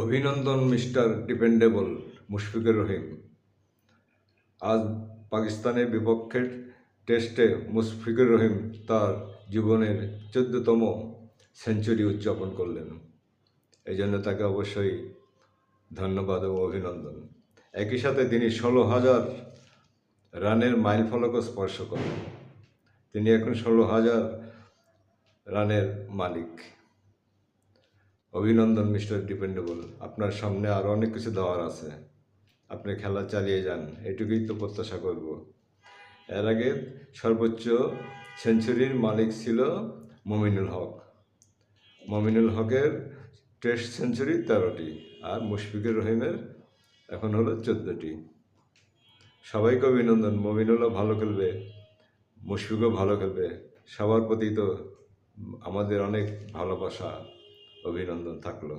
অভিনন্দন mister dependable Mushfiqur Rahim. আজ পাকিস্তানের বিপক্ষে টেস্টে মুশফিকুর রহিম তার জীবনের 14তম সেঞ্চুরি উদযাপন করলেন। এই জন্য তাকে অবশ্যই ধন্যবাদ ও অভিনন্দন। একই সাথে তিনি 16,000 রানের মাইল ফলকও স্পর্শ করেন। তিনি এখন 16,000 রানের মালিক। অভিনন্দন মিস্টার ডিপেন্ডেবল। আপনার সামনে আরও অনেক কিছু দেওয়ার আছে, আপনি খেলা চালিয়ে যান, এটুকুই তো প্রত্যাশা করব। এর আগে সর্বোচ্চ সেঞ্চুরির মালিক ছিল মমিনুল হক। মমিনুল হকের টেস্ট সেঞ্চুরি 13টি, আর মুশফিকুর রহিমের এখন হলো 14টি। সবাইকে অভিনন্দন। মমিনুলও ভালো খেলবে, মুশফিকও ভালো খেলবে। সবার প্রতি তো আমাদের অনেক ভালোবাসা, অভিনন্দন থাকলো।